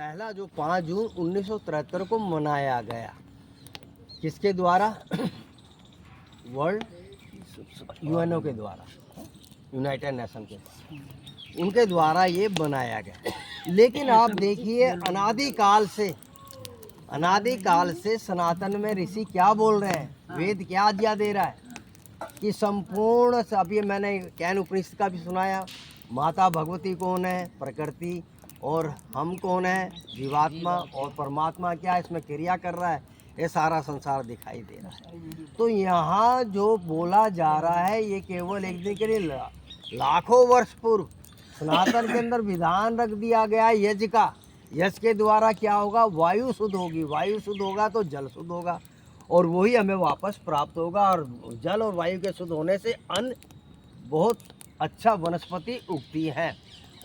पहला जो 5 जून 1973 को मनाया गया, किसके द्वारा? वर्ल्ड यूएनओ के द्वारा, यूनाइटेड नेशन के द्वारा, उनके द्वारा ये बनाया गया। लेकिन आप देखिए अनादिकाल से सनातन में ऋषि क्या बोल रहे हैं, वेद क्या आज्ञा दे रहा है कि संपूर्ण, अभी मैंने कैन उपनिषद का भी सुनाया, माता भगवती कौन है, प्रकृति, और हम कौन है, जीवात्मा, और परमात्मा क्या है, इसमें क्रिया कर रहा है, ये सारा संसार दिखाई दे रहा है। तो यहाँ जो बोला जा रहा है ये केवल एक दिन के लिए, लाखों वर्ष पूर्व सनातन के अंदर विधान रख दिया गया यज्ञ का। यज्ञ के द्वारा क्या होगा, वायु शुद्ध होगी, वायु शुद्ध होगा तो जल शुद्ध होगा, और वही हमें वापस प्राप्त होगा। और जल और वायु के शुद्ध होने से अन्न बहुत अच्छा वनस्पति उगती हैं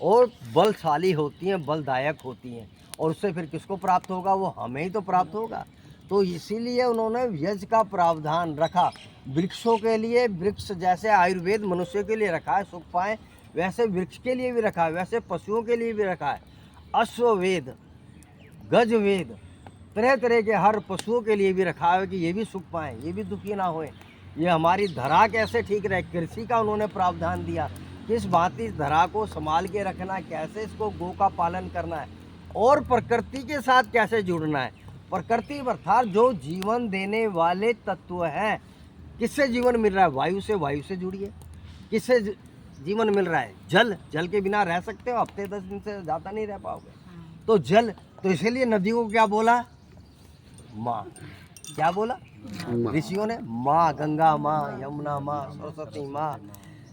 और बलशाली होती हैं, बलदायक होती हैं, और उससे फिर किसको प्राप्त होगा, वो हमें ही तो प्राप्त होगा। तो इसीलिए उन्होंने यज्ञ का प्रावधान रखा वृक्षों के लिए। वृक्ष जैसे आयुर्वेद मनुष्य के लिए रखा है सुख पाएँ, वैसे वृक्ष के लिए भी रखा है, वैसे पशुओं के लिए भी रखा है। अश्ववेद, गजवेद, तरह तरह के हर पशुओं के लिए भी रखा है कि ये भी सुख पाएँ, ये भी दुखी ना होए, ये हमारी धरा कैसे ठीक रहे। कृषि का उन्होंने प्रावधान दिया, किस भांति इस धरा को संभाल के रखना है, कैसे इसको गौ का पालन करना है, और प्रकृति के साथ कैसे जुड़ना है। प्रकृति अर्थात जो जीवन देने वाले तत्व हैं। किससे जीवन मिल रहा है, वायु से, वायु से जुड़िए। किससे जीवन मिल रहा है, जल, जल के बिना रह सकते हो, हफ्ते 10 दिन से ज़्यादा नहीं रह पाओगे। तो जल, तो इसीलिए नदियों को क्या बोला, माँ। क्या बोला ऋषियों ने, माँ, गंगा माँ, यमुना माँ, सरस्वती माँ,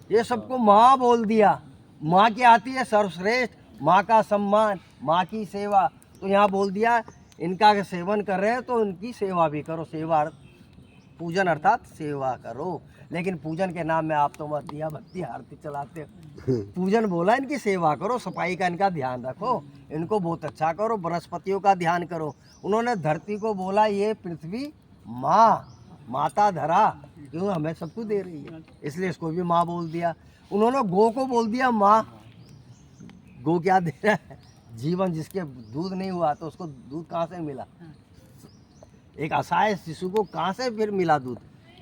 ये सबको माँ बोल दिया। माँ की आती है सर्वश्रेष्ठ, माँ का सम्मान, माँ की सेवा। तो यहाँ बोल दिया इनका सेवन कर रहे हैं तो इनकी सेवा भी करो। सेवा पूजन अर्थात सेवा करो, लेकिन पूजन के नाम में आप तो मत दिया बत्ती आरती चलाते हो। पूजन बोला इनकी सेवा करो, सफाई का इनका ध्यान रखो, इनको बहुत अच्छा करो, वनस्पतियों का ध्यान करो। उन्होंने धरती को बोला ये पृथ्वी माँ, माता धरा, क्यों हमें सब कुछ दे रही है, इसलिए इसको भी माँ बोल दिया। उन्होंने गौ को बोल दिया माँ। गौ क्या दे रहा है, जीवन, जिसके दूध नहीं हुआ तो उसको दूध कहाँ से मिला, एक असहाय शिशु को कहाँ से फिर मिला दूध।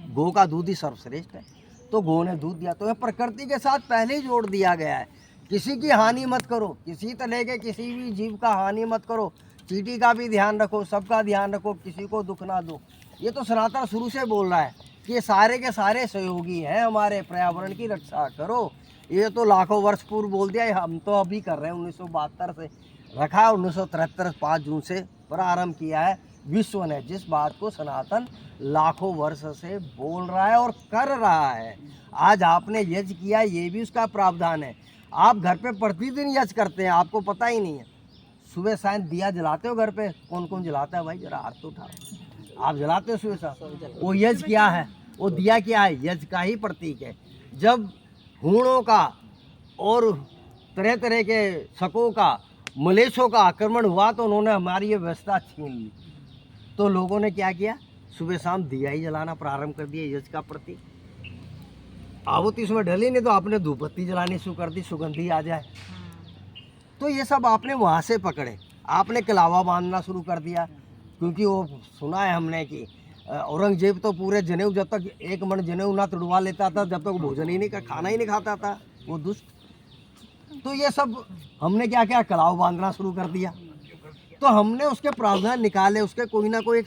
गौ का दूध ही सर्वश्रेष्ठ है, तो गौ ने दूध दिया। तो यह प्रकृति के साथ पहले ही जोड़ दिया गया है, किसी की हानि मत करो, किसी तरह के किसी भी जीव का हानि मत करो, चींटी का भी ध्यान रखो, सबका ध्यान रखो, किसी को दुख ना दो। ये तो सनातन शुरू से बोल रहा है कि ये सारे के सारे सहयोगी हैं हमारे, पर्यावरण की रक्षा करो। ये तो लाखों वर्ष पूर्व बोल दिया, हम तो अभी कर रहे हैं, 1972 से रखा है, 1973 5 जून से प्रारंभ किया है। विश्व ने जिस बात को सनातन लाखों वर्ष से बोल रहा है और कर रहा है। आज आपने यज्ञ किया, ये भी उसका प्रावधान है। आप घर पे प्रतिदिन यज्ञ करते हैं, आपको पता ही नहीं है। सुबह सायं दिया जलाते हो घर पे, कौन कौन जलाता है भाई, जरा हाथ तो उठाओ। आप जलाते हो सुबह सायं, वो यज्ञ क्या है, वो दिया क्या है, यज्ञ का ही प्रतीक है। जब हूणों का और तरह तरह के शकों का, मलेच्छों का आक्रमण हुआ तो उन्होंने हमारी ये व्यवस्था छीन ली। तो लोगों ने क्या किया, सुबह शाम दिया ही जलाना प्रारंभ कर दिया, यज्ञ का प्रतीक। आहुति उसमें डली नहीं तो आपने धूप बत्ती जलानी शुरू कर दी, सुगंधी आ जाए। तो ये सब आपने वहाँ से पकड़े। आपने कलावा बांधना शुरू कर दिया, क्योंकि वो सुना है हमने कि औरंगजेब तो पूरे जनेऊ, जब तक एक मन जनेऊ ना तुड़वा लेता था, जब तक भोजन ही नहीं, खाना ही नहीं खाता था वो दुष्ट। तो ये सब हमने क्या किया, कलाव बांधना शुरू कर दिया। तो हमने उसके प्रावधान निकाले, उसके कोई ना कोई,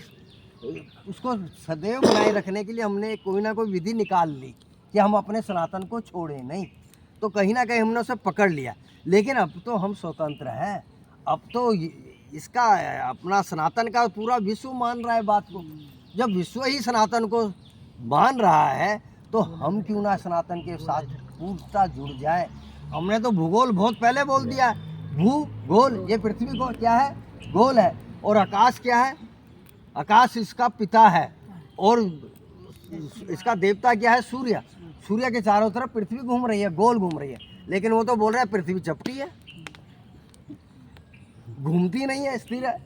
उसको सदैव बनाए रखने के लिए हमने कोई ना कोई विधि निकाल ली कि हम अपने सनातन को छोड़े नहीं। तो कहीं ना कहीं हमने उसे पकड़ लिया। लेकिन अब तो हम स्वतंत्र हैं, अब तो इसका अपना सनातन का पूरा विश्व मान रहा है बात को। जब विश्व ही सनातन को मान रहा है तो हम क्यों ना सनातन के साथ पूर्णता जुड़ जाए। हमने तो भूगोल बहुत पहले बोल दिया, भूगोल, ये पृथ्वी को क्या है, गोल है, और आकाश क्या है, आकाश इसका पिता है, और इसका देवता क्या है, सूर्य। सूर्य के चारों तरफ पृथ्वी घूम रही है, गोल घूम रही है। लेकिन वो तो बोल रहा है पृथ्वी चपटी है, घूमती नहीं है, स्थिर है।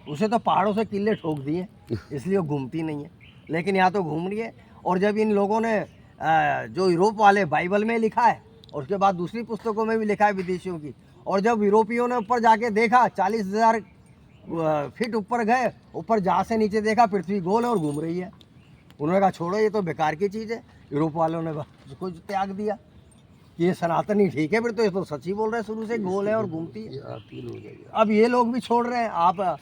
उसे तो पहाड़ों से किले ठोक दिए, इसलिए वो घूमती नहीं है, लेकिन यहाँ तो घूम रही है। और जब इन लोगों ने जो यूरोप वाले, बाइबल में लिखा है और उसके बाद दूसरी पुस्तकों में भी लिखा है विदेशियों की, और जब यूरोपियों ने ऊपर जाके देखा 40,000 फीट ऊपर गए, ऊपर जहाँ से नीचे देखा पृथ्वी गोल है और घूम रही है। उन्होंने कहा छोड़ो ये तो बेकार की चीज़ है। यूरोप वालों ने उसको त्याग दिया कि ये सनातन ही ठीक है, फिर तो ये तो सच ही बोल रहे हैं शुरू से गोल है और घूमती है। अब ये लोग भी छोड़ रहे हैं। आप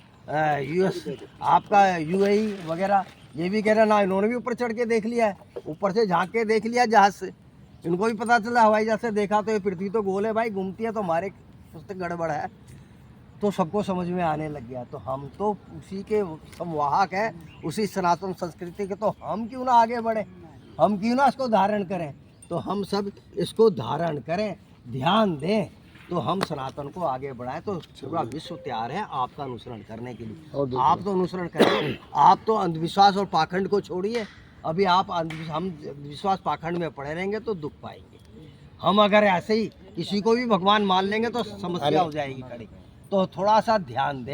यूएस आपका यूएई वगैरह ये भी कह रहे हैं ना, इन्होंने भी ऊपर चढ़ के देख लिया है, ऊपर से झांक के देख लिया जहाज से, इनको भी पता चला हवाई जहाज से देखा तो ये पृथ्वी तो गोल है भाई, घूमती है, तो हमारे कुछ तो गड़बड़ है। तो सबको समझ में आने लग गया। तो हम तो उसी के संवाहक हैं, उसी सनातन संस्कृति के, तो हम क्यों ना आगे बढ़े, हम क्यों ना इसको धारण करें। तो हम सब इसको धारण करें, ध्यान दें, तो हम सनातन को आगे बढ़ाएं। तो पूरा विश्व तैयार है आपका अनुसरण करने के लिए। आप तो अनुसरण करें, आप तो अंधविश्वास और पाखंड को छोड़िए। अभी आप हम विश्वास पाखंड में पड़े रहेंगे तो दुख पाएंगे। हम अगर ऐसे ही किसी को भी भगवान मान लेंगे तो समस्या हो जाएगी खड़ी। तो थोड़ा सा ध्यान दें।